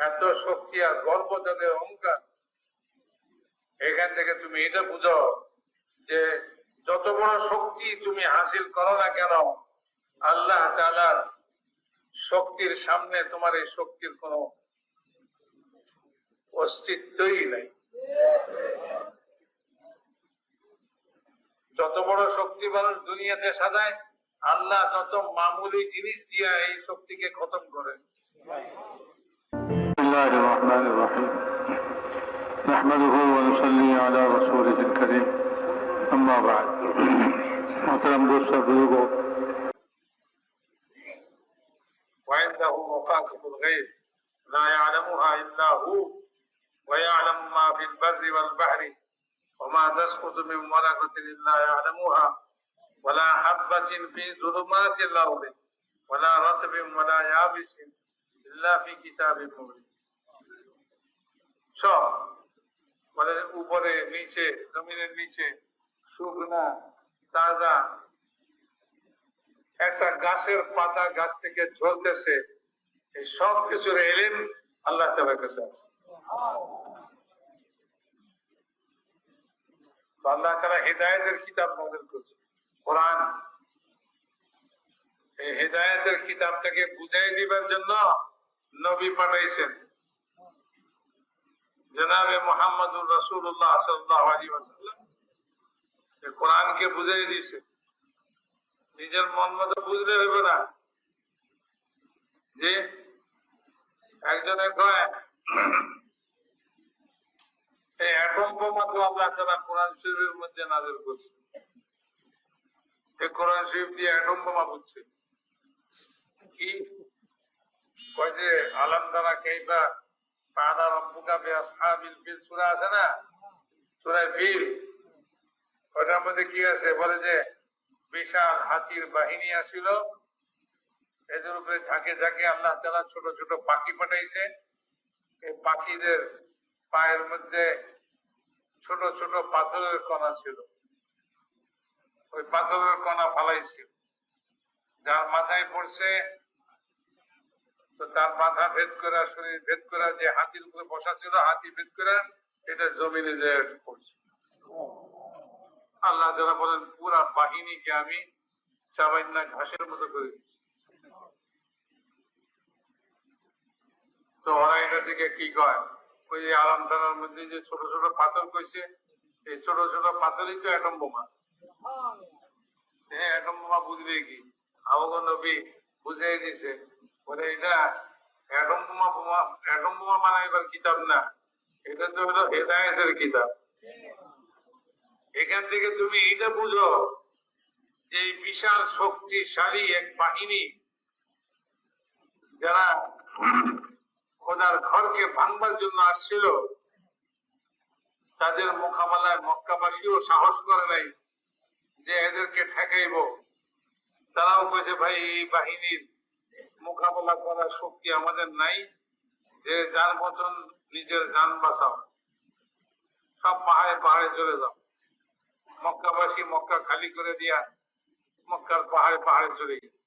এত শক্তি আর গর্ব তাদের অহংকার। এখান থেকে তুমি এটা বুঝো যে যত বড় শক্তি তুমি হাসিল করো না কেন, আল্লাহ তাআলার শক্তির সামনে তোমার এই শক্তির কোনো অস্তিত্বই নাই। যত বড় শক্তি মানুষ দুনিয়াতে সাজায়, আল্লাহ তত মামুলি জিনিস দিয়া এই শক্তিকে খতম করেন। বিসমিল্লাহির রহমানির রহিম। নাহমাদুহু ওয়া নুসাল্লি আলা রাসূলিল কারীম। আম্মা বা'দ। মুহতারাম দোস্ত বুজুর্গ, وعنده مفاتيح الغيب لا يعلمها إلا هو ويعلم ما في البر والبحر وما تسقط من ورقة إلا يعلمها ولا حبة في ظلمات الأرض ولا رطب ولا يابس إلا في كتاب مبين। সব মানে উপরে নিচে, জমিনের নিচে, শুকনা তাজা, একটা গাছের পাতা গাছ থেকে ঝরতেছে, এই সব কিছুর ইলম আল্লাহ তাআলার কাছে আছে। আল্লাহ তাআলা হিদায়াতের কিতাব নাযিল করেছেন, কোরআন। এই হিদায়াতের কিতাবটাকে বুঝাই দিবার জন্য নবী পাঠাইছেন, জনাবে মুহাম্মদুর রাসূলুল্লাহ সাল্লাল্লাহু আলাইহি ওয়াসাল্লাম। এই কোরআনকে বুঝাই দিয়েছে। নিজের মন মতো বুঝলে হবে না। যে একজনে কয় এই অ্যাটম বোমা তো আল্লাহ তাআলা কোরআন শরীফের মধ্যে নাযিল করছে, এই কোরআন শরীফ দিয়ে অ্যাটম বোমা বুঝছে কি? কয় যে আলাম তারা কাইফা ফাআলা রাব্বুকা বিআসহাবিল ফিল সূরা আছে না, সূরা ফিল, ওটার মধ্যে কি আছে? বলে যে বিশাল হাতির বাহিনী আসিল, এদের উপরে ঝাঁকে ঝাঁকে আল্লাহ তাআলা ছোট ছোট পাখি পাঠাইছে। এই পাখিদের পায়ের মধ্যে ছোট ছোট পাথরের কণা ছিল, ওই পাথরের কণা ফালাইছিল, যার মাথায় পড়ছে তো তার মাথা ভেদ করা, শরীর ভেদ করা, যে হাতির উপরে বসা ছিল হাতি ভেদ করা, এটা জমিনে যে পড়ছে। আল্লাহ তাআলা বলেন পুরা বাহিনীকে আমি চাবাইনা ঘাসের মতো করে দিচ্ছি। তো ওরা এটা থেকে কি কয়, ওই আলাম থানার মধ্যে যে ছোট ছোট পাথর কইছে, এই ছোট ছোট পাথরই তো অ্যাটম বোমা। হ্যাঁ, অ্যাটম বোমা বুঝবে কি? আবু নবী বুঝাই দিছে, বলে এটা অ্যাটম বোমা বানাইবার কিতাব না, এটা তো হলো হেদায়েতের কিতাব। এখান থেকে তুমি এটা বুঝো যে এই বিশাল শক্তিশালী এক বাহিনী, যারা খোদার ঘরকে ভাঙবার জন্য আসছিল, তাদের মোকাবেলায় মক্কাবাসীও সাহস করে নাই যে এদেরকে ঠেকাইব। তারাও বলছে ভাই এই বাহিনীর মোকাবেলা করার শক্তি আমাদের নাই, যে যার মতন নিজের জান বাঁচাও, সব পাহাড়ে পাহাড়ে চলে যাও। মক্কাবাসী মক্কা খালি করে দিয়া মক্কার পাহাড়ে পাহাড়ে চলে গেছে,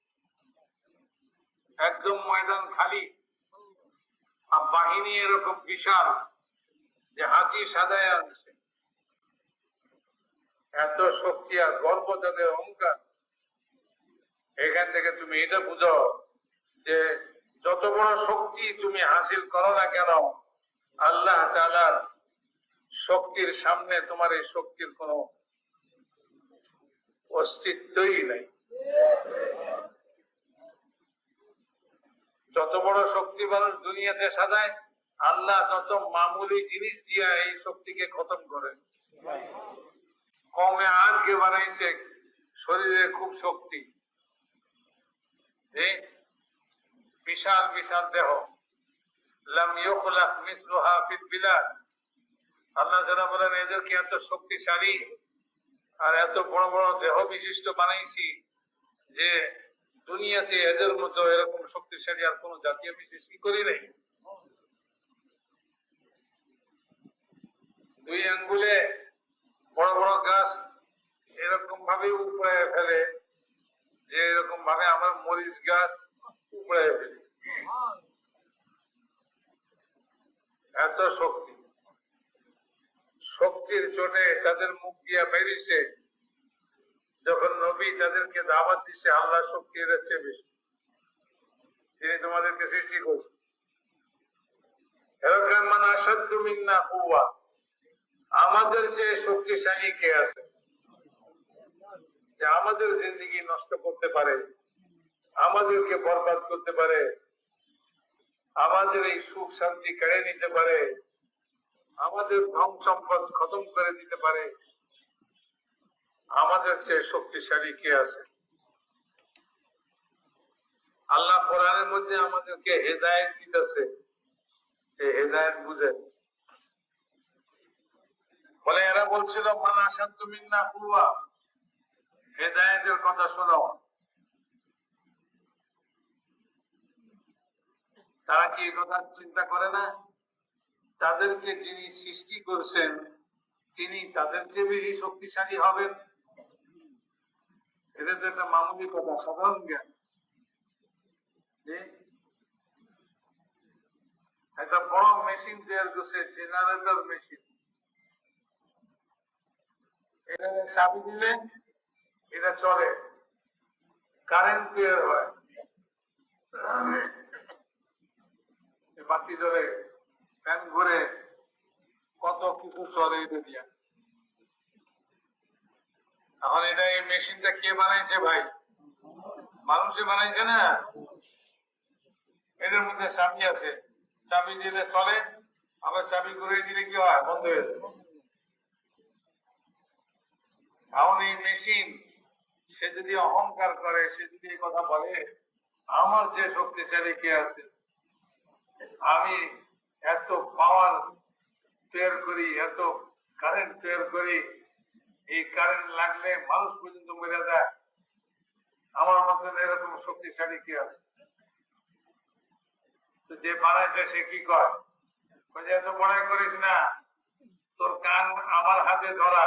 একদম ময়দান খালি। আর বাহিনী এরকম বিশাল যে হাতি সাজায় আনছে। এত শক্তি আর গর্ব তাদের অহংকার। এখান থেকে তুমি এটা বুঝো যে যত বড় শক্তি তুমি হাসিল করো না কেন, আল্লাহ তাআলার শক্তির সামনে তোমার এই শক্তির কোনো অস্তিত্বই নাই। যত বড় শক্তি মানুষ দুনিয়াতে সাজায়, আল্লাহ তত মামুলি জিনিস দিয়া এই শক্তিকে খতম করেন। কমে আজকে বানাইছে শরীরে খুব শক্তি, বিশাল বিশাল দেহ, লাম ইউখলাক মিসলুহা ফিল বিলাদ। আল্লাহ যারা বলেন এদেরকে এত শক্তিশালী আর এত বড় বড় দেহ বিশিষ্ট বানাইছি যে দুনিয়াতে এদের মতো এরকম শক্তিশালী আর কোন জাতি আমি সৃষ্টি করি নাই। দুই আঙ্গুলে বড় বড় গাছ এরকম ভাবে উপরে ফেলে, যে এরকম ভাবে আমার মরিচ গাছ উপরে ফেলে। এত শক্তি, শক্তির চোটে তাদের মুখ দিয়া বেরিয়েছে। যখন নবী তাদেরকে দাওয়াত দিচ্ছে, আল্লাহ শক্তি এর চেয়ে বেশি, তিনি তোমাদেরকে সৃষ্টি করছেন। এরকম মানে আসাদ্দু মিন্না কুওয়া, আমাদের চেয়ে শক্তিশালী কে আছে যে আমাদের জিন্দেগি নষ্ট করতে পারে, আমাদেরকে বরবাদ করতে পারে, আমাদের এই সুখ শান্তি কেড়ে নিতে পারে, আমাদের ধন সম্পদ খতম করে দিতে পারে। আমাদের চেয়ে শক্তিশালী কে আছে? আল্লাহ কোরআনের মধ্যে আমাদেরকে হেদায়েত দিতেছে, এই হেদায়েত বুঝেন। বলে এরা বলছিল মান আসাদ্দু মিন্না কুওয়া, হেদায়েতের কথা শোনো। তারা কি এই কথা চিন্তা করে না? তাদেরকে যিনি সৃষ্টি করছেন তিনি তাদের চেয়ে বেশি শক্তিশালী হবেন? এটা তো একটা মামুলি কথা, সাধারণ জ্ঞান। একটা বড় মেশিন তৈরি করছে, জেনারেটর মেশিন। এটা চাবি দিলে এটা চলে, কারেন্ট তৈরি হয়, বাতি জ্বলে, ফ্যান ঘুরে, কত কিছু চলে এটা দিয়া। এখন এটা এই মেশিনটা কে বানাইছে ভাই? মানুষে বানাইছে না? এটার মধ্যে চাবি আছে, চাবি দিলে চলে, আবার চাবি ঘুরে দিলে কি হয়? বন্ধ হয়ে যায়। এখন এই মেশিন সে যদি অহংকার করে, সে যদি এই কথা বলে আমার যে শক্তিশালী কে আছে, আমি এত পাওয়ার তৈরি করি, এত কারেন্ট তৈরি করি, এই কারেন্ট লাগলে মানুষ পর্যন্ত মরে যায়, আমার মতন এরকম শক্তিশালী কে আছে? তো যে বানাইছে সে কি কয়? এত পড়াই করিস না, তোর কান আমার হাতে ধরা,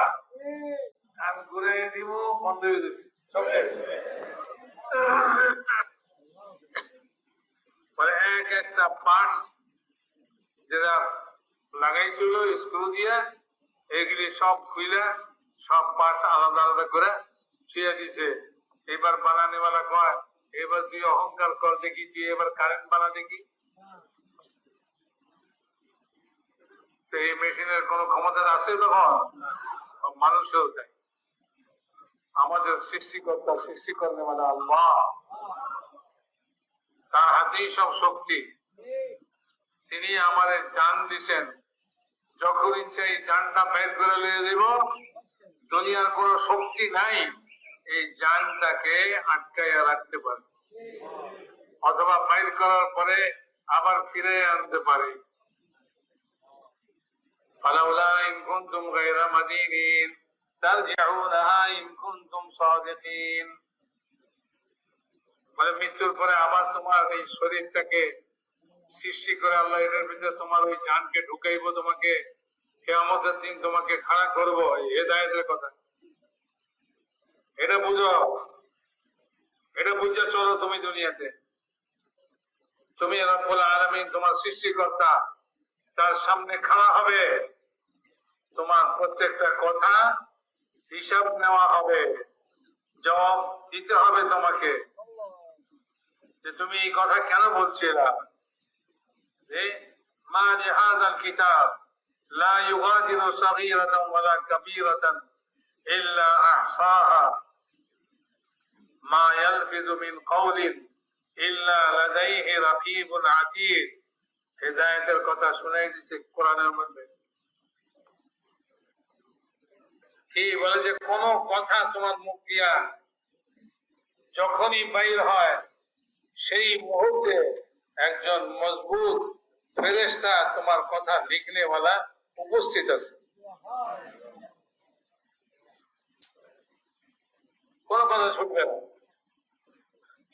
আমি ঘুরে দিব, বন্ধ হয়ে যাবে, সব শেষ। মানে এক একটা পার্ট যেটা লাগাইছিল স্ক্রু দিয়ে, এগুলি সব খুইলা সব পার্টস আলাদা আলাদা করে ছুঁয়ে দিছে। এবার বানানিওয়ালা কয়, এবার তুই অহংকার কর দেখি, তুই এবার কারেন্ট বানা দেখি। তো এই মেশিনের কোন ক্ষমতা আছে তখন? মানুষও তাই। আমাদের সৃষ্টিকর্তা, সৃষ্টি করলে মানে আল্লাহ, তার হাতেই সব শক্তি। তিনি আমাদের জান দিছেন, যখন ইচ্ছা এই জানটা বের করে নিয়ে দিব। দুনিয়ার কোন শক্তি নাই এই জানটাকে আটকাইয়া রাখতে পারে, অথবা বাইর করার পরে আবার ফিরে আনতে পারে। ফালাউলা ইন কুনতুম গায়রা মাদিনিন তারজিউনাহা ইন কুনতুম সাদিকিন। মানে মৃত্যুর পরে আবার তোমার এই শরীরটাকে সৃষ্টি করে আল্লাহ এটার ভিতরে তোমার ওই জানকে ঢুকাইব, তোমাকে কিয়ামতের দিন তোমাকে খাড়া করবো। এই হেদায়েতের কথা, এটা বুঝো, এটা বুঝে চলো তুমি দুনিয়াতে। তুমি রব্বুল আলামিন, তোমার সৃষ্টিকর্তা, তার সামনে খাড়া হবে, তোমার প্রত্যেকটা কথা হিসাব নেওয়া হবে, জবাব দিতে হবে তোমাকে, যে তুমি এই কথা কেন বলছিলা। মা লিহাযাল কিতাব লা ইউগাদিরু সাগীরাতান ওয়ালা কাবীরাতান ইল্লা আহসাহা মা ইয়ালফিযু মিন কাওলিন ইল্লা লাদাইহি রাকীবুন আতীদ। হেদায়েতের কথা শুনাই দিছে কোরআনের মধ্যে। কি বলে যে কোন কথা তোমার মুখ দিয়া যখনই বাইর হয়, সেই মুহূর্তে একজন মজবুত ফেরেশতা তোমার কথা লিখনেওয়ালা উপস্থিত আছে। কোন কথা ছুটবে না।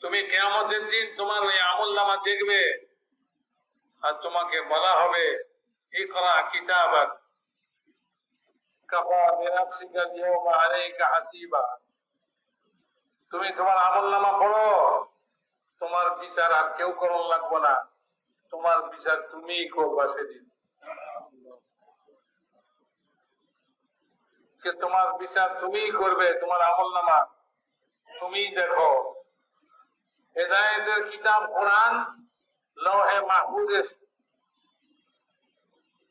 তুমি কিয়ামতের দিন তোমার ওই আমলনামা দেখবে, আর তোমাকে বলা হবে ইকরা কিতাবাক কাফা বিনাফসিকা আল-ইয়াওমা আলাইকা হাসিবা। তুমি তোমার আমলনামা পড়ো, তোমার বিচার আর কেউ করন লাগবে না, তোমার বিচার তুমিই করবা সেদিন। যে তোমার বিচার তুমিই করবে, তোমার আমলনামা তুমিই দেখো। হেদায়েতের কিতাব কোরআন লৌহে মাহফুজে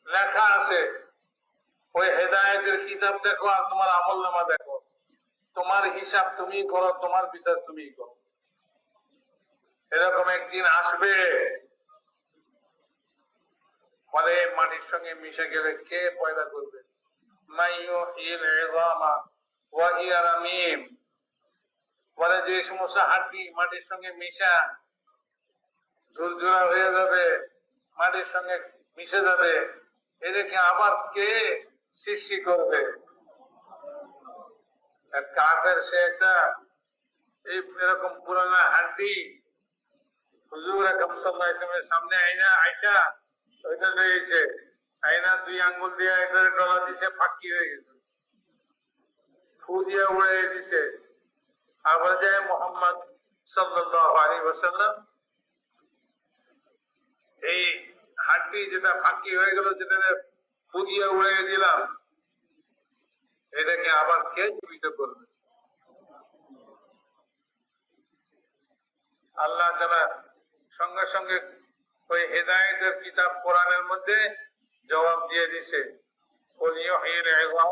লেখা আছে, ওই হেদায়েতের কিতাব দেখো আর তোমার আমলনামা দেখো। তোমার হিসাব তুমি করো, তোমার বিচার তুমি করো। এরকম একদিন আসবে, বলে মাটির সঙ্গে মিশে গেলে কে পয়দা করবে? বলে যে সমস্ত হাড্ডি মাটির সঙ্গে মিশা ঝুরঝুরা হয়ে যাবে, মাটির সঙ্গে মিশে যাবে, এদেরকে আবার কে সৃষ্টি করবে? কাফের সে একটা এরকম পুরানা হাড্ডি হুজুর আকরাম সাল্লাল্লাহু আলাইহি ওয়াসাল্লামের সামনে আইসা ওইটা রয়েছে, আইনা 2 আঙ্গুল দিয়ে এটা ডলা দিছে, ফাঁকি হয়ে গেছে, ফু দিয়ে উড়ে দিছে। আবার যায় মুহাম্মদ সাল্লাল্লাহু আলাইহি ওয়াসাল্লাম, এই হাড্ডি যেটা ফাঁকি হয়ে গেল, যেটা ফু দিয়ে উড়ে দিলাম, এটাকে আবার কে জীবিত করবে? আল্লাহ তাআলা সঙ্গে সঙ্গে ওই হেদায়েতের কিতাব কোরআনের মধ্যে জবাব দিয়ে দিছে, কুল ইউহিল ইযাম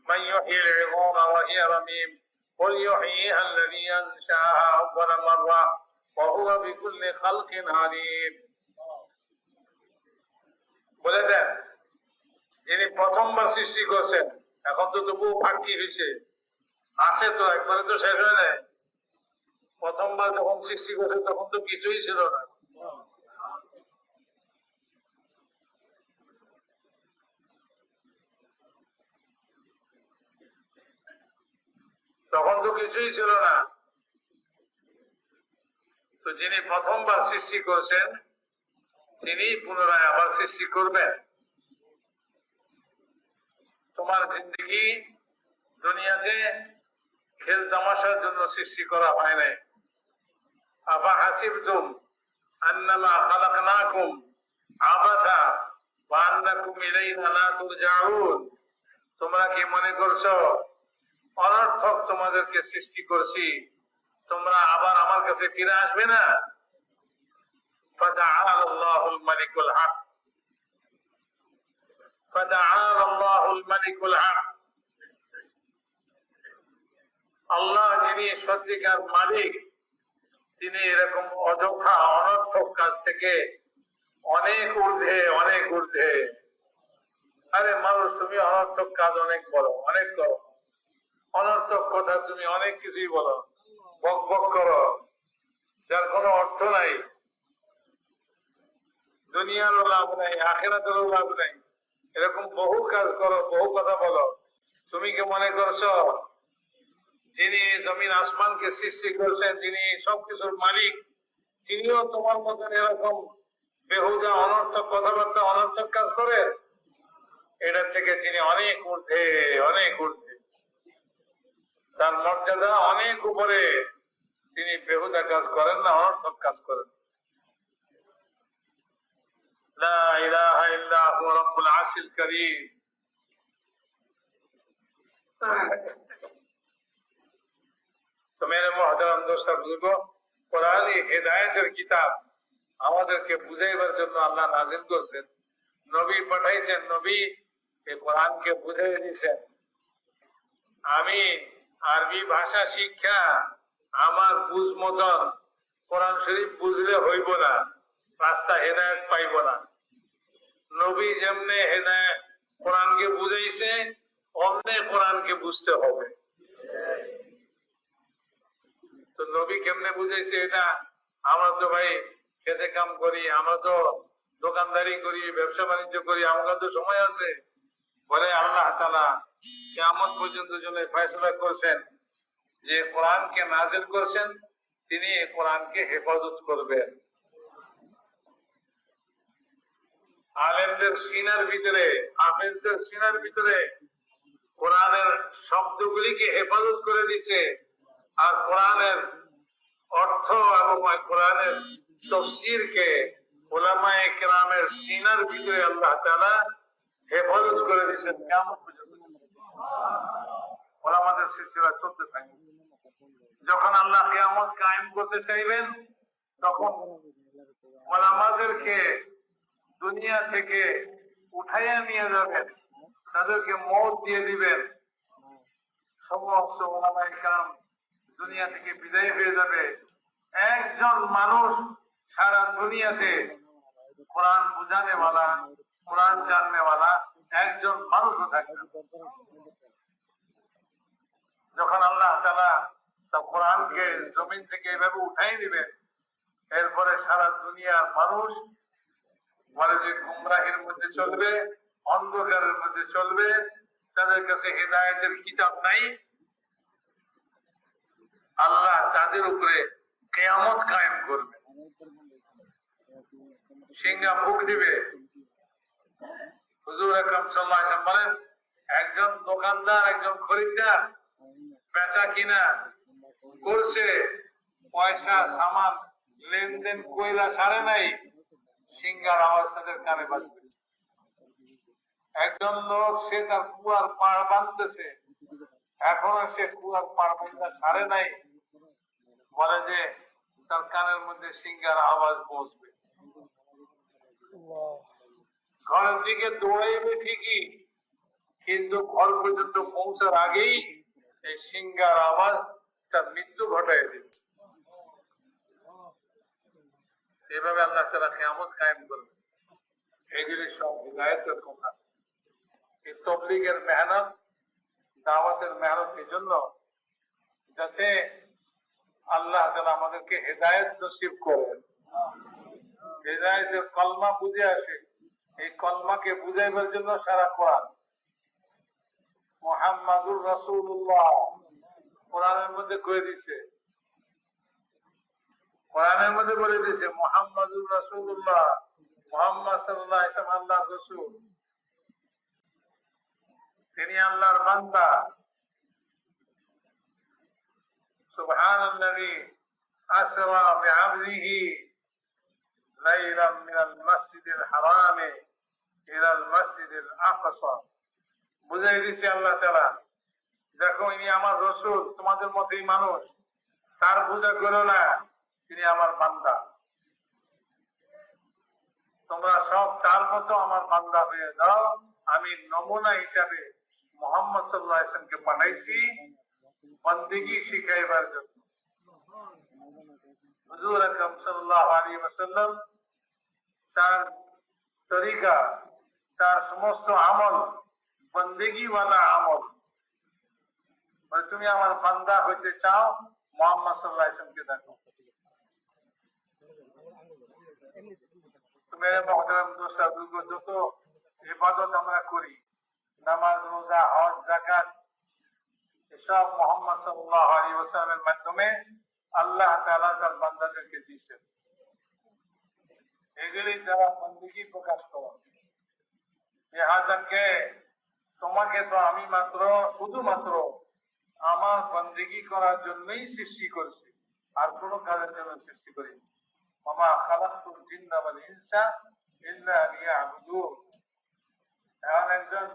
মান ইউহিল ইযাম ওয়া হিয়া রামীম কুল ইউহিহা আল্লাযী আনশাআহা আওয়ালা মাররা ওয়া হুয়া বিকুল্লি খালকিন আলীম। বলে দেন, যিনি প্রথমবার সৃষ্টি করছেন, এখন তো তবুও ফাঁকি হয়েছে, আসে তো একবারে তো শেষ হয় নাই। প্রথমবার যখন সৃষ্টি করছে তখন তো কিছুই ছিল না, তখন তো কিছুই ছিল না। তো যিনি প্রথমবার সৃষ্টি করছেন তিনি পুনরায় আবার সৃষ্টি করবেন। তোমার জিন্দগি দুনিয়াতে খেল তামাশার জন্য সৃষ্টি করা হয় নাই। আফা হাসিবতুম আন্নামা খালাকনাকুম আবাসা ওয়া আন্নাকুম ইলাইনা লা তুরজাউন, তোমরা কি মনে করছো অনর্থক তোমাদেরকে সৃষ্টি করছি, তোমরা আবার আমার কাছে ফিরে আসবে না? ফাতাআলা আল্লাহুল মালিকুল হক, ফাতাআলা আল্লাহুল মালিকুল হক। আল্লাহ যিনি সত্যিকার মালিক, তিনি এরকম অযথা অনর্থক কাজ থেকে অনেক ঊর্ধ্বে, অনেক ঊর্ধ্বে। আরে মানুষ, তুমি অনর্থক কাজ অনেক বলো, অনেক করো, অনর্থক কথা তুমি অনেক কিছুই বলো, বক বক করো, যার কোনো অর্থ নাই, দুনিয়ারও লাভ নাই, আখিরাতেরও লাভ নাই, এরকম বহু কাজ করো, বহু কথা বলো। তুমি কি মনে করছো যিনি জমিন আসমানকে সৃষ্টি করছেন, যিনি সবকিছুর মালিক, তিনিও তোমার মতন এরকম বেহুদা অনর্থক কথাবার্তা, অনর্থক কাজ করে? এটা থেকে তিনি অনেক ঊর্ধ্বে, অনেক ঊর্ধ্বে, তার মর্যাদা অনেক উপরে। তিনি বেহুদা কাজ করেন না, অনর্থক কাজ করেন। লা ইলাহা ইল্লা হুয়া রাব্বুল আরশিল কারীম। তো মেরে মুহতারাম দোস্ত বুজুর্গ, কোরআন হেদায়েতের কিতাব আমাদেরকে বুঝাইবার জন্য আল্লাহ নাযিল করেছেন, নবী পাঠাইছেন, নবী এই কোরআনকে বুঝাই দিয়েছেন। আমি আরবি ভাষা শিক্ষা আমার বুঝ মতন কোরআন শরীফ বুঝলে হইব না, রাস্তা হেদায়েত পাইব না। নবী যেমনে হেদায়েত কোরআনকে বুঝাইছে, অমনে কোরআনকে বুঝতে হবে। তো নবী কেমনে বুঝাইছে এটা আমরা তো ভাই খেতে কাম করি, আমরা তো দোকানদারি করি, ব্যবসা বাণিজ্য করি, আমাদের তো সময় আছে। বলে আল্লাহ তাআলা কিয়ামত পর্যন্ত জন্য ফয়সালা করছেন যে কোরআনকে নাযিল করছেন, তিনি এই কোরআনকে হেফাজত করবেন। আলেমদের সিনার ভিতরে, হাফেজদের সিনার ভিতরে কোরআনের শব্দগুলিকে হেফাজত করে দিচ্ছে, আর কোরআনের অর্থ এবং কোরআনের তাফসীরকে উলামায়ে কেরামের সিনার ভিতরে আল্লাহ তাআলা হেফাজত করে দিয়েছেন কিয়ামত পর্যন্ত। ওলামাদের সিলসিলা চলতে থাকে। যখন আল্লাহ কিয়ামত কায়েম করতে চাইবেন তখন ওলামাদেরকে দুনিয়া থেকে উঠাইয়া নিয়ে যাবেন, তাদেরকে মওত দিয়ে দিবেন। সমস্ত ওলামায়ে কেরাম দুনিয়া থেকে বিদায় হয়ে যাবে। একজন মানুষ সারা দুনিয়াতে কোরআন বুঝানেওয়ালা, কোরআন জাননেওয়ালা একজন মানুষও থাকবে না। যখন আল্লাহ তাআলা তার কোরআনকে জমিন থেকে এভাবে উঠাই দিবেন, এরপরে সারা দুনিয়ার মানুষ বলে যে গুমরাহির মধ্যে চলবে, অন্ধকারের মধ্যে চলবে, তাদের কাছে হেদায়েতের কিতাব নাই। আল্লাহ তাদের উপরে কিয়ামত কায়েম করবে, সিংহা ফুঁক দিবে। হুজুর আকরাম সাল্লাল্লাহু আলাইহি ওয়াসাল্লাম বলেন, একজন দোকানদার, একজন খরিদ্দার বেচা কিনা করছে, পয়সা সামান লেনদেন কইরা সারে নাই, সিংহার আওয়াজ তাদের কানে বাজবে। একজন লোক সে তার কুয়ার পাড় বাঁধতেছে, এখনো সে কুয়ার পাড় বাঁধা সারে নাই, বলে যে তার কানের মধ্যে সিংহার আওয়াজ পৌঁছবে। ঘরের দিকে দৌড়াইবে ঠিকই, কিন্তু ঘর পর্যন্ত পৌঁছার আগেই এই সিংহার আওয়াজ তার মৃত্যু ঘটাই দিবে। এভাবে আল্লাহ তাআলা কিয়ামত কায়েম করবে। এগুলি সব হিদায়াতের কথা। এই তাবলীগের মেহনত, দাওয়াতের মেহনত এই জন্য যাতে আল্লাহ তাআলা আমাদেরকে হেদায়েত নসিব করেন। হেদায়েতের কলমা বুঝে আসে, এই কলমাকে বুঝাইবার জন্য সারা কোরআন। মুহাম্মাদুর রাসূলুল্লাহ কোরআনের মধ্যে কয়ে দিছে, কোরআনের মধ্যে বলে দিয়েছে মুহাম্মাদুর রাসূলুল্লাহ, মুহাম্মদ সাল্লাল্লাহু আলাইহি ওয়াসাল্লাম আল্লাহর রাসূল, তিনি আল্লাহর বান্দা। সুবহানাল্লাযী আসরা বিআবদিহি লাইলাম মিনাল মাসজিদিল হারাম ইলাল মাসজিদিল আকসা। বুঝাই দিয়েছে আল্লাহ তাআলা, দেখো ইনি আমার রাসূল, তোমাদের মতোই মানুষ, তার পূজা করো না, তিনি আমার বান্দা। তোমরা সব তার মতো আমার বান্দা হয়ে যাও। আমি নমুনা হিসাবে মুহাম্মদ সাল্লাল্লাহু আলাইহি ওয়াসাল্লামকে পাঠাইছি বন্দেগী শিখাইবার জন্য। হুজুর আকরাম সাল্লাল্লাহু আলাইহি ওয়াসাল্লাম তার তরিকা, তার সমস্ত আমল বন্দেগী ওয়ালা আমল। তুমি আমার বান্দা হইতে চাও, মুহাম্মদ সাল্লাল্লাহু আলাইহি ওয়াসাল্লামকে দেখো। মেরে মুহতারাম দোস্ত বুজুর্গ, যত ইবাদত আমরা করি, নামাজ, রোজা, হজ, যাকাত, এসব মুহাম্মদ সাল্লাল্লাহু আলাইহি ওয়াসাল্লামের মাধ্যমে আল্লাহ তাআলা তার বান্দাদেরকে দিয়েছেন। এগুলি দ্বারা বন্দেগী প্রকাশ করো। ইহাকে তোমাকে তো আমি মাত্র শুধুমাত্র আমার বন্দেগী করার জন্যই সৃষ্টি করেছি, আর কোনো কাজের জন্য সৃষ্টি করিনি। ওমা খালাকতুল জিন্না ওয়াল ইনসা ইল্লা লিয়াবুদুন। এমন একজন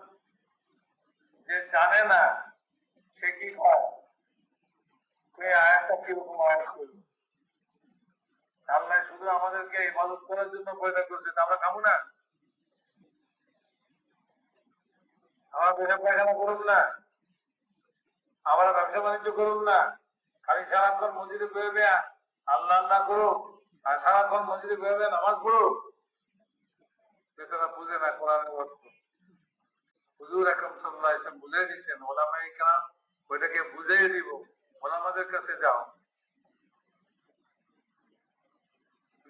যে জানে না, সে কি হয়, আয়াতটা কিরকম আয়াত করবে? আল্লাহ শুধু আমাদেরকে ইবাদত করার জন্য পয়দা করছে, আমরা খাবো না? আমরা পেশাব পায়খানা করুন না, আমরা ব্যবসা বাণিজ্য করুন না, খালি সারাক্ষণ মসজিদে বেরোবে আল্লাহ আল্লাহ করুক, আর সারাক্ষণ মসজিদে বেরোবে নামাজ পড়ুক। বেচারা বুঝে না কোরআনের অর্থ। হুজুর আকরাম সাল্লাল্লাহু আলাইহি ওয়াসাল্লাম বুঝিয়ে দিয়েছেন, ওলামায়ে কেরাম ওইটাকে বুঝিয়ে দিব, ওলামাদের কাছে যাও।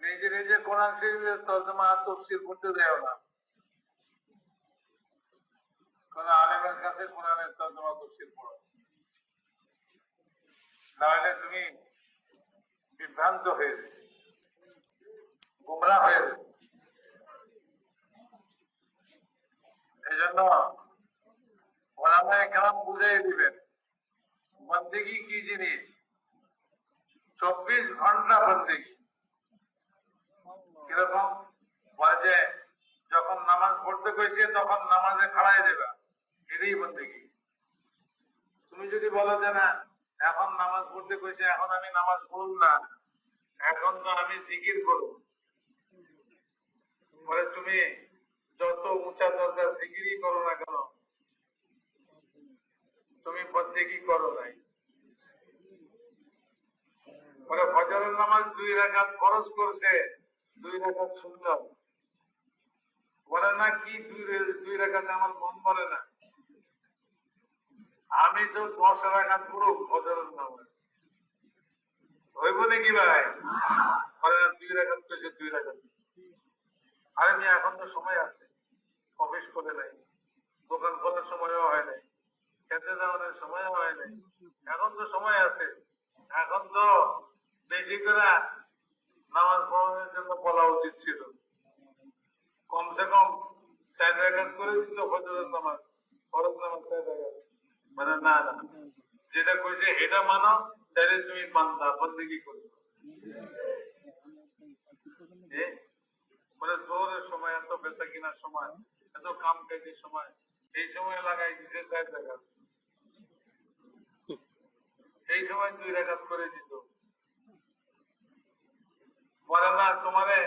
নিজে নিজে কোরআন শরীফের তরজমা তাফসীর পড়তে দেও না, কোন আলেমের কাছে কোরআনের তরজমা তাফসীর পড়ো, নাহলে তুমি বিভ্রান্ত হয়ে যাবে, গুমরাহ হয়ে যাবে। এই জন্য ওলামায়ে কেরাম বুঝিয়ে দিবেন বন্দেগী কি জিনিস। 24 ঘন্টা বন্দেগী। কিরকম? বলে যে যখন নামাজ পড়তে কইছে তখন নামাজে খাড়াই দেবা, এটাই বন্দেগী। তুমি যদি বলো যে না এখন নামাজ পড়তে কইছে এখন আমি নামাজ পড়ব না, এখন তো আমি জিকির করব, বলে তুমি যত উঁচা দরজার জিকিরই করো না কেন, তুমি বন্দেগী করো নাই। বলে ফজরের নামাজ 2 রাকাত ফরজ করছে, 2 রাকাত সুন্নাত। বলে না কি 2 রাকাত আমার মন বলে না, আমি তো 10 রাকাত পুরো ফজরের নামাজ হইব নাকি ভাই? বলে না 2 রাকাত করছে, 2 রাকাত। আরে আমি এখন তো সময় আছে, অফিস করে নাই, দোকান খোলার সময়ও হয় নাই, খেতে যাওয়ার সময়ও হয় নাই, এখন তো সময় আছে। এখন তো বেশি করে নামাজ পড়ানোর জন্য বলা উচিত ছিল, কমসে কম 4 রাকাত করে দিত ফজরের নামাজ, ফরজ নামাজ 4 রাকাত। মানে না না, যেটা কইছে এটা মানো, তাহলে তুমি বান্দা বন্দেগী করবে। মানে জোরের সময়, এত বেচা কিনার সময়, এত কাম কাজের সময়, এই সময় লাগাই দিছে 4 রাকাত, এই সময় 2 রাকাত করে দিত। বলে না তোমারে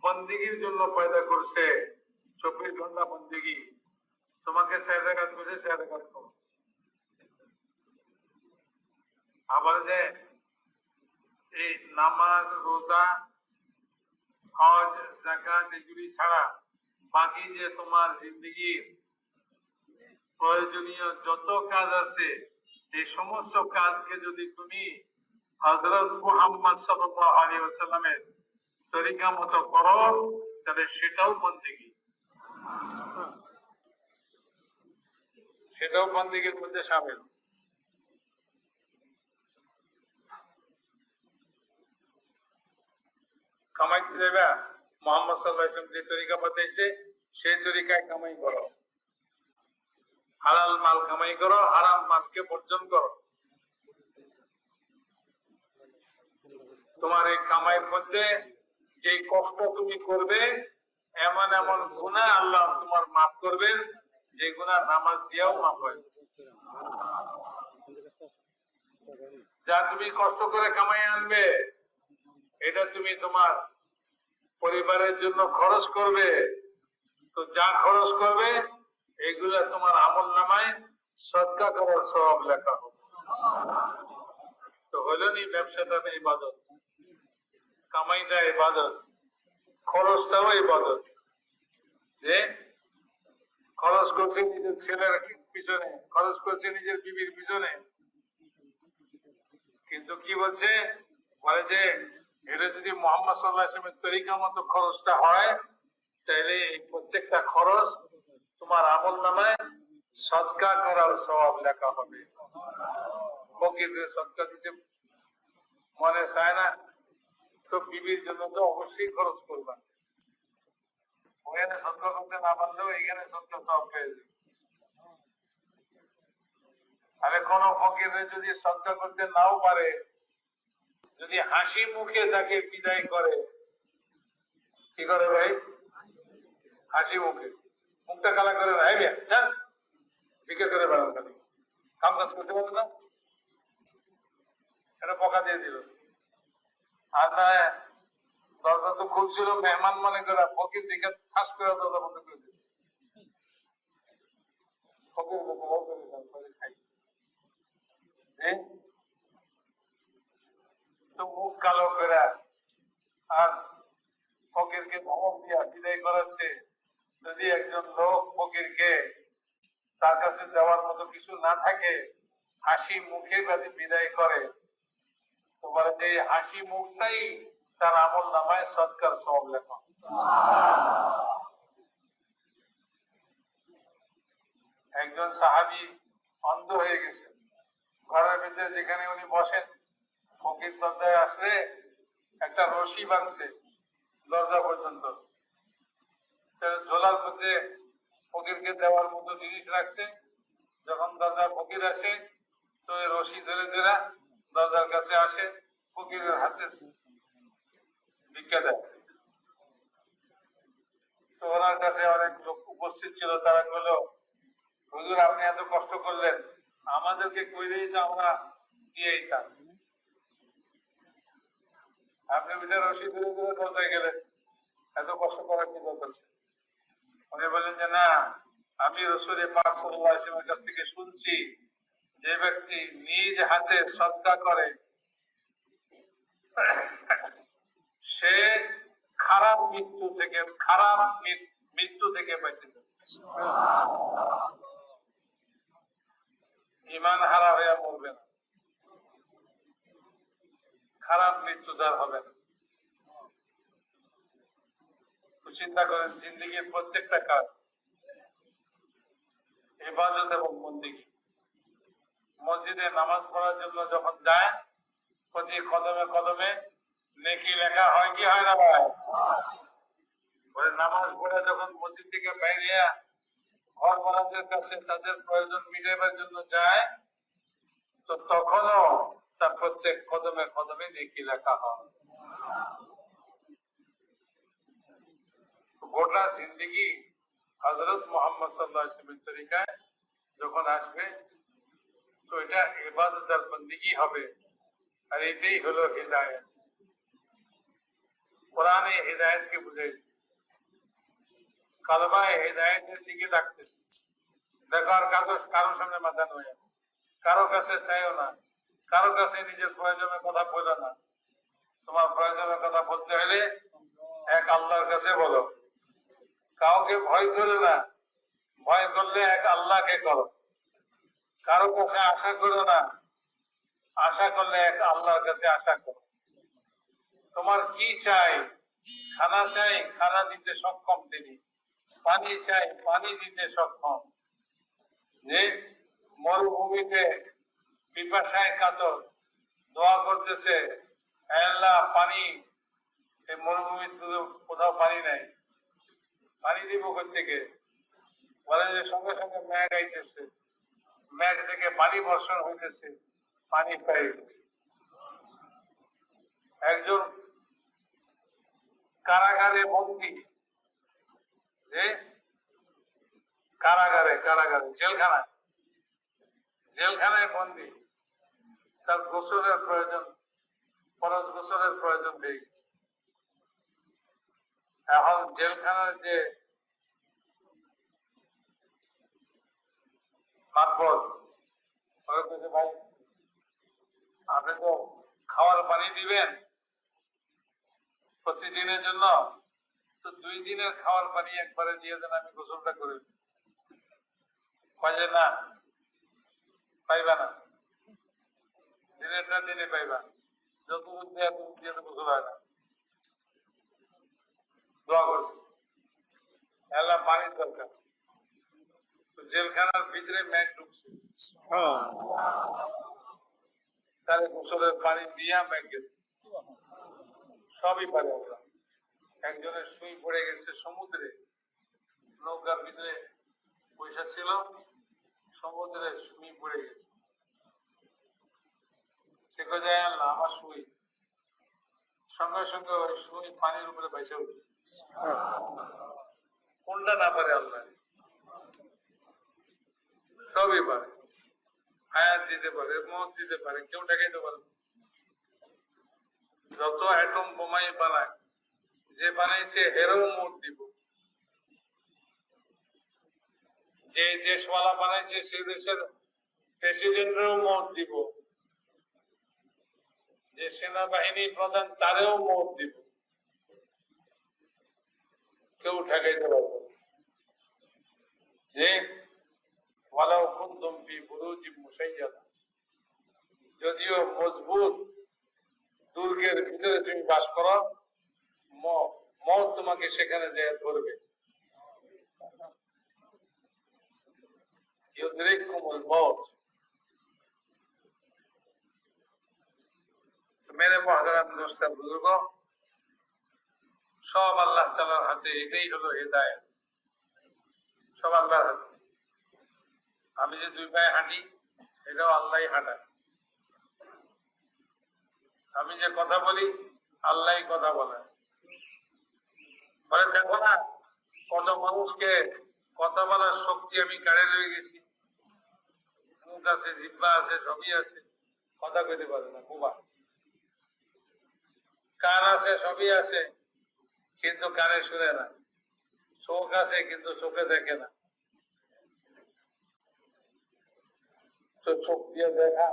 বন্দেগীর জন্য পয়দা করছে, 24 ঘন্টা বন্দেগী, তোমাকে 4 রাকাত করে 4 রাকাত করো। আবার যে এই নামাজ, রোজা, হজ, যাকাত এগুলি ছাড়া বাকি যে তোমার জিন্দগির প্রয়োজনীয় যত কাজ আছে, এই সমস্ত কাজকে যদি তুমি হযরত মুহাম্মদ সাল্লাল্লাহু আলাইহি ওয়াসাল্লামের তরিকা মতো করো, তাহলে সেটাও বন্দেগী, সেটাও বন্দেগীর মধ্যে শামিল। কামাইতে যাবে, মোহাম্মদ সাল্লাল্লাহু আলাইহি ওয়াসাল্লাম যে তরিকা বাতাইছে সেই তরিকায় কামাই করো, হালাল মাল কামাই করো, হারাম মালকে বর্জন করো। তোমার এই কামাইয়ের মধ্যে যে কষ্ট তুমি করবে, এমন এমন গুনাহ আল্লাহ তোমার মাফ করবেন, যে গুনাহ নামাজ দিয়েও মাফ হয়। যা তুমি কষ্ট করে কামাই আনবে, এটা তুমি তোমার পরিবারের জন্য খরচ করবে, তো যা খরচ করবে এগুলা তোমার আমল নামায় সদকা করার সওয়াব লেখা হবে। তো হলো নি, ব্যবসাটা ইবাদত, কামাইটা ইবাদত, খরচটাও ইবাদত। যে খরচ করছে নিজের ছেলের পিছনে, খরচ করছে নিজের বিবির পিছনে, কিন্তু কি বলছে, বলে যে এটা যদি মুহাম্মদ সাল্লাল্লাহু আলাইহি ওয়াসাল্লামের তরিকা মতো খরচটা হয়, তাহলে এই প্রত্যেকটা খরচ তোমার আমল নামায় সদকা করার সওয়াব লেখা হবে। ফকিরদের সদকা দিতে মনে চায় না, তো বিবির জন্য তো অবশ্যই খরচ করবা, ওখানে সদকা করতে না পারলেও এখানে সদকা সওয়াব পেয়ে যাবে। আরে কোন ফকিরের যদি সদকা করতে নাও পারে, যদি হাসি মুখে তাকে বিদায় করে, কি করে ভাই? হাসি মুখে, মুখটা কালা করে না, বিক্রি করে বেড়ান, খালি কাম কাজ করতে পারবে না, এটা বকা দিয়ে দিল। আর না দরজা তো খুলছিল, মেহমান মনে করে ফকির দিকে ঠাস করে দরজা বন্ধ করে দিল, ফকির খাই। তো মুখ কালো করে আর ফকিরকে ধমক দিয়া বিদায় করাচ্ছে। যদি একজন লোক ফকিরকে তার কাছে যাওয়ার মতো কিছু না থাকে, হাসি মুখে যদি বিদায় করে, তো বলে যে হাসি মুখটাই তার আমল নামায় সদকার সওয়াব লেখা। একজন সাহাবী অন্ধ হয়ে গেছে, ঘরের ভিতরে যেখানে উনি বসেন, ফকির দরজায় আসলে একটা রশি বাঁধছে দরজা পর্যন্ত, ঝোলার মধ্যে ফকিরকে দেওয়ার মতো জিনিস রাখছে। যখন দরজা ফকির আসে, তো এই রশি ধরে ধরে দরজার কাছে আসে, ফকিরের হাতে ভিক্ষা দেয়। তো ওনার কাছ কাছে অনেক লোক উপস্থিত ছিল, তারা বললো, হুজুর আপনি এত কষ্ট করলেন, আমাদেরকে কইলেই তো আমরা দিয়ে দিতাম, আপনি বিচার রশি ধরে ধরে দরজায় গেলেন, এত কষ্ট করার কি দরকার ছিল? উনি বললেন যে না, আমি রাসূল পাক সাল্লাল্লাহু আলাইহি ওয়াসাল্লামের কাছ থেকে শুনছি, যে ব্যক্তি নিজ হাতে সদকা করে সে খারাপ মৃত্যু থেকে বেঁচে যাবে, ঈমান হারা হয়ে মরবে না, খারাপ মৃত্যু তার হবে না। চিন্তা করেন, জিন্দেগির প্রত্যেকটা কাজ, ইবাদত এবং বন্দেগী, মসজিদে নামাজ পড়ার জন্য যখন যায়, প্রতি কদমে কদমে নেকি লেখা হয় কি হয় না ভাই? নামাজ পড়ে যখন মসজিদ থেকে বাইরে ঘর ওয়ালাদের কাছে তাদের প্রয়োজন মিটাবার জন্য যায়, তো তখনও তার প্রত্যেক কদমে কদমে নেকি লেখা হয়। গোটা জিন্দেগি হযরত মুহাম্মদ সাল্লাল্লাহু আলাইহি ওয়াসাল্লামের তরিকায় যখন আসবে, তো এটা ইবাদত আর বন্দেগী হবে, আর এটাই হলো হিদায়াত। কোরআনে হিদায়াতকে বুঝাইছে, কালমায়ে হিদায়াতের দিকে ডাকতেছে। দেখো, আর কারোর সামনে মাথা নয়, কারো কাছে চাইও না, কারো কাছে নিজের প্রয়োজনের কথা বলো না। তোমার প্রয়োজনের কথা বলতে হলে এক আল্লাহর কাছে বলো। কাউকে ভয় করে না, ভয় করলে এক আল্লাহকে করো। কারো কাছে আশা করো না, আশা করলে এক আল্লাহর কাছে আশা করো। তোমার কি চাই? খানা চাই, খানা দিতে সক্ষম তিনি। পানি চাই, পানি দিতে সক্ষম। যে মরুভূমিতে পিপাসায় কাতর দোয়া করতেছে, হে আল্লাহ পানি, এই মরুভূমিতে কোথাও পানি নাই, পানি দিব কোত্থেকে? বলে যে সঙ্গে সঙ্গে মেঘ আইতেছে, মেঘ থেকে পানি বর্ষণ হইতেছে, পানি পাই। একজন কারাগারে বন্দী, যে কারাগারে জেলখানায় বন্দী, তার গোসলের প্রয়োজন, ফরজ গোসলের প্রয়োজন হয়ে গেছে। এখন জেলখানার যে মাতবর, ভাই আপনি তো খাওয়ার পানি দিবেন প্রতিদিনের জন্য, তো 2 দিনের খাওয়ার পানি একবারে দিয়ে দেন, আমি গোসলটা করে পাইলে না, পাইবা না, দিনেরটা দিনে পাইবা, যতটুকু দেয়া তুমি দিয়ে গোসল হয় না। দোয়া করছি, আল্লাহ পানির দরকার। জেলখানার ভিতরে মেঘ ঢুকছে, তাহলে গোসলের পানি দিয়া মেঘ গেছে, সবই পারে আমরা। একজনের সুই পড়ে গেছে সমুদ্রে, নৌকার ভিতরে পয়সা ছিল, সমুদ্রে সুই পড়ে গেছে। সে কোথায় আনলাম আমার সুই, সঙ্গে সঙ্গে ওই সুই পানির উপরে বাইসে উঠে। কোনটা না পারে আল্লাহ? সবই পারে, হায়াত দিতে পারে, মত দিতে পারে, কেউ ঠেকাইতে পারে। যত অ্যাটম বোমাই বানায়, যে বানাইছে হেরও মত দিব। যে দেশওয়ালা বানাইছে সে দেশের প্রেসিডেন্টেরও মত দিব, যে সেনাবাহিনী প্রধান তারেও মত দিব, কেউ ঠেকাইতে পারবে। যে ওয়ালাউ কুনতুম ফি বুরুজিম মুশাইয়াদা, যদিও মজবুত দুর্গের ভিতরে তুমি বাস করো, মত তোমাকে সেখানে যেয়ে ধরবে। ইউদরিকুমুল মউত। মেরে মুহতারাম দোস্ত বুজুর্গ, সব আল্লাহ তাআলার হাতে, এটাই হলো হিদায়াত, সব আল্লাহর হাতে। আমি যে 2 পায়ে হাঁটি, এটাও আল্লাহই হাঁটায়। আমি যে কথা বলি, আল্লাহই কথা বলে। বলে দেখো না, কত মানুষ মানুষকে কথা বলার শক্তি আমি কাড়ে রয়ে গেছি, মুখ আছে, জিহ্বা আছে, সবই আছে, কথা কইতে পারে না, বোবা। কান আছে, সবই আছে, কিন্তু কানে শুনে না। চোখ আছে, কিন্তু চোখে দেখে না। তো চোখ দিয়ে দেখা,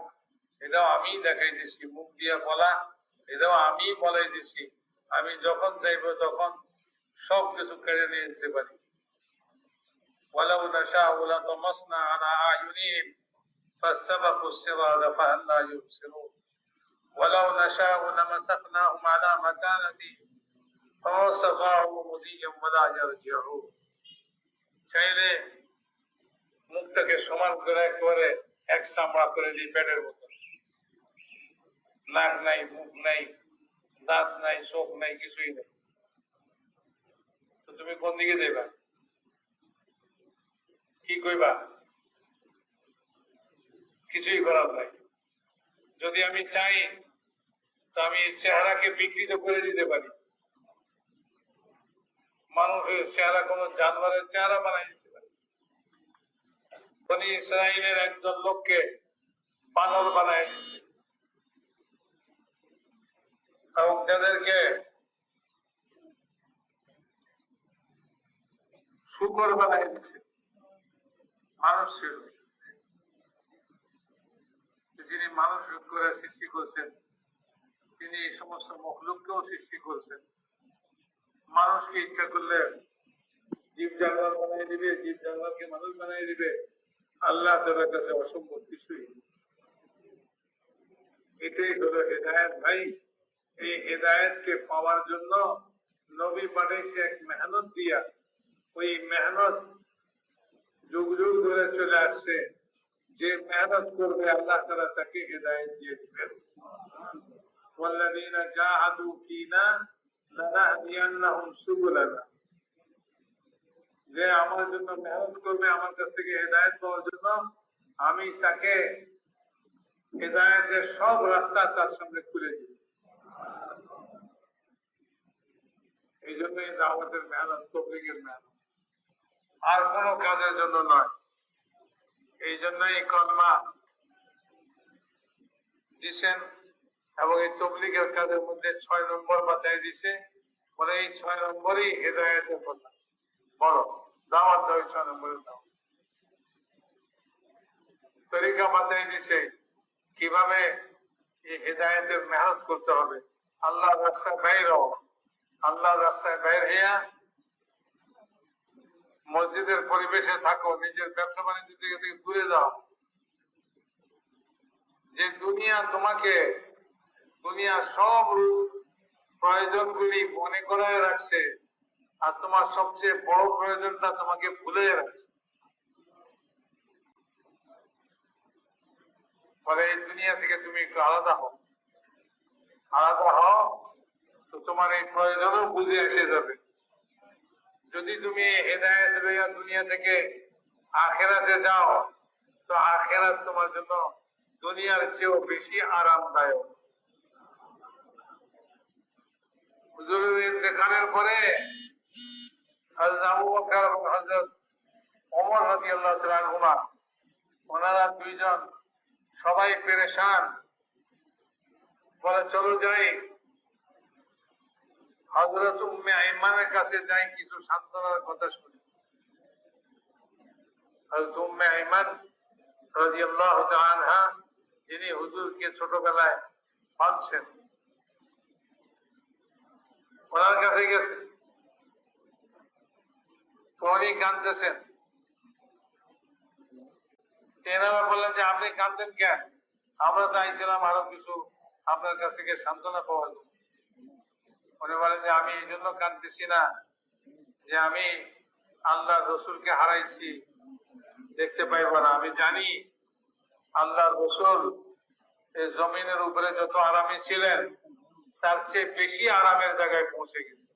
এটাও আমি দেখাই দিছি। মুখ দিয়ে বলা, এটাও আমি বলাই দিছি। আমি যখন চাইবো তখন সবকিছু কেড়ে নিয়ে যেতে পারি। ولو نشاء لطمسنا على أعينهم فاستبقوا الصراط فهل لا يبصرون ولو نشاء لمسخناهم على مكانتهم فما استطاعوا مضيا ولا يرجعون। চাইলে মুখটাকে সমান করে একেবারে এক চামড়া করে দিই পেটের মতো। নাক নাই, মুখ নাই, দাঁত নাই, চোখ নাই, কিছুই নেই। তো তুমি কোন দিকে দেবা? কি কইবা? কিছুই করার নাই। যদি আমি চাই তো আমি চেহারাকে বিকৃত করে দিতে পারি। মানুষের চেহারা কোন জানোয়ারের চেহারা বানাই দিতে পারি। বনি ইসরাইলের একজন লোককে বানর বানাই দিচ্ছে এবং যাদেরকে শুকর বানাই দিচ্ছে। মানুষ ছিল, যিনি মানুষ করে সৃষ্টি করছেন তিনি এই সমস্ত মখলুককেও সৃষ্টি করছেন। মানুষকে ইচ্ছা করলে জীব জানোয়ার বানিয়ে দিবে, জীব জানোয়ারকে মানুষ বানিয়ে দিবে। আল্লাহ তাআলার কাছে অসম্ভব কিছুই। এটাই হলো হেদায়েত। ভাই, এই হেদায়েতকে পাওয়ার জন্য নবী পাঠাইছে এক মেহনত দিয়া। ওই মেহনত যুগ যুগ ধরে চলে আসছে। যে মেহনত করবে আল্লাহ তাআলা তাকে হেদায়েত দিয়ে দিবেন। والذين جاهدوا فينا لنهدينهم سبلنا। যে আমার জন্য মেহনত করবে, আমার কাছ থেকে হেদায়েত পাওয়ার জন্য, আমি তাকে হেদায়েতের সব রাস্তা তার সামনে খুলে দিব। এই জন্যই দাওয়াতের মেহনত, তবলীগের মেহনত, আর কোন কাজের জন্য নয়। এই জন্যই কলমা দিছেন এবং এই তবলীগের কাজের মধ্যে 6 নম্বর বাতায় দিছে। বলে এই 6 নম্বরই হেদায়েতের কথা। বড় দাওয়াত দেওয়া 6 নম্বরের দাওয়াত। তরিকা বাতায় দিছে কিভাবে এই হেদায়েতের মেহনত করতে হবে। আল্লাহর রাস্তায় বাইর হও। আল্লাহর রাস্তায় বাইর হইয়া মসজিদের পরিবেশে থাকো, নিজের ব্যবসা বাণিজ্য থেকে দূরে যাও। যে দুনিয়া তোমাকে, দুনিয়ার সব প্রয়োজনগুলি মনে করায় রাখছে, আর তোমার সবচেয়ে বড় প্রয়োজনটা তোমাকে ভুলে রাখছে। ফলে এই দুনিয়া থেকে তুমি একটু আলাদা হও। আলাদা হও তো তোমার এই প্রয়োজনও বুঝে এসে যাবে। যদি তুমি হেদায়েত লইয়া দুনিয়া থেকে আখিরাতে যাও, তো আখিরাত তোমার জন্য দুনিয়ার চেয়েও বেশি আরামদায়ক। হুজুরের ইন্তেকালের পরে হযরত আবু বকর এবং হযরত ওমর রাদিয়াল্লাহু তাআলা আনহুমা, ওনারা দুইজন সবাই পেরেশান। বলে চলো যাই, হযরত উম্মে আইমানের কাছে যাই, কিছু সান্ত্বনার কথা শুনি। হযরত উম্মে আইমান রাদিয়াল্লাহু তাআলা আনহা, যিনি হুজুরকে ছোটবেলায় পালছেন, ওনার কাছে গেছে। উনি কাঁদতেছেন। এনারা বললেন যে আপনি কাঁদতেন কেন? আমরা তো আইছিলাম আরো কিছু আপনার কাছ থেকে সান্ত্বনা পাওয়ার জন্য। উনি বলেন যে আমি এই জন্য কাঁদতেছি না যে আমি আল্লাহ রসুলকে হারাইছি, দেখতে পাইব না। আমি জানি আল্লাহ রসুল এই জমিনের উপরে যত আরামে ছিলেন, তার চেয়ে বেশি আরামের জায়গায় পৌঁছে গেছে।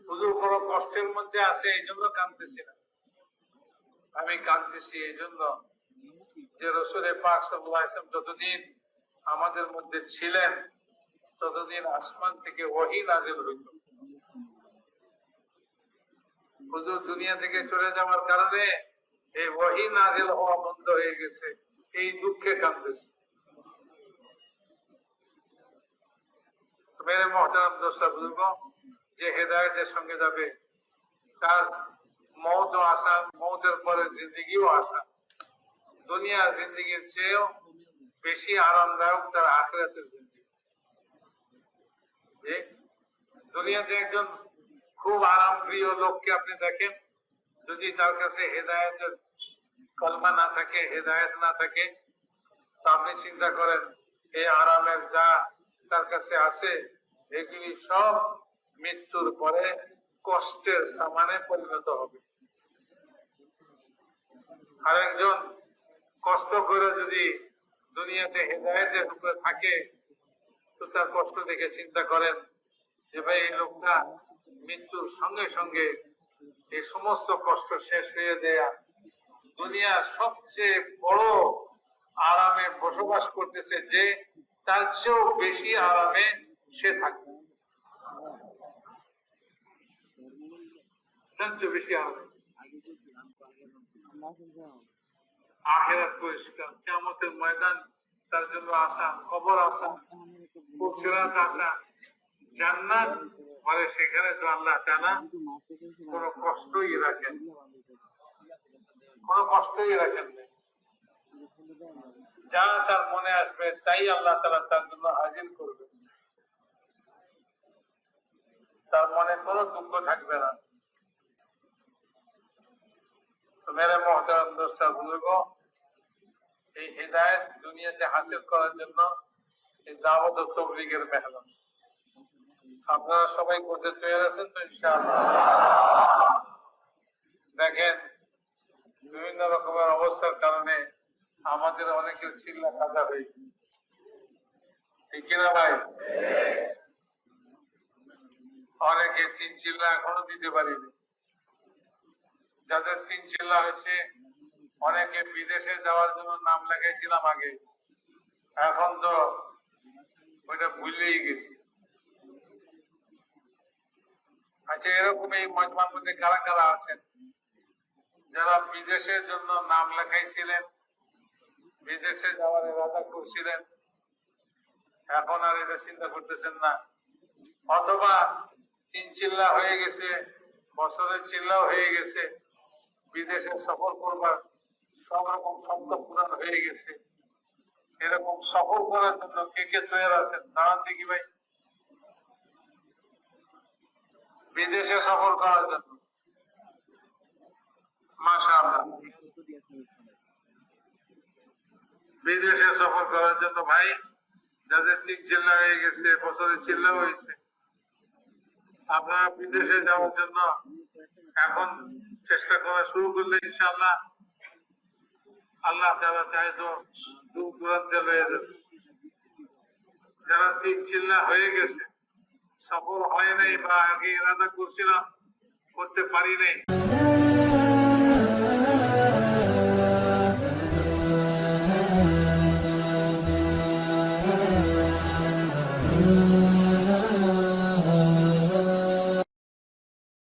হুজুর কোনো কষ্টের মধ্যে আছে, এই জন্য কাঁদতেছি না। আমি কাঁদতেছি এই জন্য যে রসুল পাক সাল্লাল্লাহু আলাইহি ওয়াসাল্লাম যতদিন আমাদের মধ্যে ছিলেন, ততদিন আসমান থেকে ওহী নাযিল হইত। হুজুর দুনিয়া থেকে চলে যাওয়ার কারণে এই ওহী নাযিল হওয়া বন্ধ হয়ে গেছে, এই দুঃখে কাঁদতেছে। মেরে মহতারাম দোস্ত বুজুর্গ, যে হেদায়েতের সঙ্গে যাবে তার মওত আসা, মওতের পরে জিন্দেগিও আসা। দুনিয়ার জিন্দেগির চেয়েও বেশি আরামদায়ক তার আখিরাতের জিন্দেগি। দুনিয়াতে একজন খুব আরাম প্রিয় লোককে আপনি দেখেন, যদি তার কাছে হেদায়েতের কলমা না থাকে, হেদায়েত না থাকে, তো আপনি চিন্তা করেন এই আরামের যা তার কাছে আছে এগুলি সব মৃত্যুর পরে কষ্টের সামানে পরিণত হবে। আরেকজন কষ্ট করে যদি দুনিয়াতে হেদায়েতের উপরে থাকে, তো তার কষ্ট দেখে চিন্তা করেন যে ভাই এই লোকটা মৃত্যুর সঙ্গে সঙ্গে এই সমস্ত কষ্ট শেষ হয়ে দেয়া দুনিয়ার সবচেয়ে বড় আরামে বসবাস করতেছে, যে তার চেয়েও বেশি আরামে সে থাকবে, তার চেয়ে বেশি আরামে। আখিরাত পরিষ্কার, কিয়ামতের ময়দান তার জন্য আসা, কবর আসা, সিরাত আসা, জান্নাত, মানে সেখানে তো আল্লাহ তাআলা কোনো কষ্টই রাখেন, কোনো কষ্টই রাখেন না। যা তার মনে আসবে তাই আল্লাহ তাআলা তার জন্য হাজির করবে, তার মনে কোনো দুঃখ থাকবে না। তো মেরে মুহতারাম দোস্ত বুজুর্গ, এই হিদায়াত দুনিয়াতে হাসিল করার জন্য এই দাওয়াত ও তাবলীগের মেহনত আপনারা সবাই করতে তৈরি আছেন তো ইনশাআল্লাহ? দেখেন বিভিন্ন রকমের অবস্থার কারণে আমাদের অনেকের চিল্লা কাজা হয়ে, ঠিক কিনা ভাই? অনেকে 3 চিল্লা এখনো দিতে পারিনি। যাদের 3 চিল্লা হয়েছে, অনেকে বিদেশে যাওয়ার জন্য নাম লেখাইছিলাম আগে, এখন তো ওইটা ভুলেই গেছি। আচ্ছা, এরকম এই মজমার মধ্যে কারা কারা আছেন যারা বিদেশের জন্য নাম লেখাইছিলেন, বিদেশে যাওয়ার ইরাদা করছিলেন, এখন আর এটা চিন্তা করতেছেন না, অথবা 3 চিল্লা হয়ে গেছে, বছরের চিল্লাও হয়ে গেছে, বিদেশে সফর করবার সব রকম শব্দ পূরণ হয়ে গেছে, এরকম সফর করার জন্য কে কে তৈরি আছেন? দাঁড়ান দেখি ভাই। বিদেশে সফর করার জন্য মাশাআল্লাহ, বিদেশে সফর করার জন্য ভাই যাদের 3 চিল্লা হয়ে গেছে, বছরের চিল্লা হয়েছে, আপনারা বিদেশে যাওয়ার জন্য এখন চেষ্টা করা শুরু করলে ইনশাআল্লাহ আল্লাহ তাআলা চায় তো দূর দূরান্তে লয়ে যাবে। যারা 3 চিল্লা হয়ে গেছে, সফর হয় নাই বা আগে ইরাদা করছিলাম করতে পারি নাই,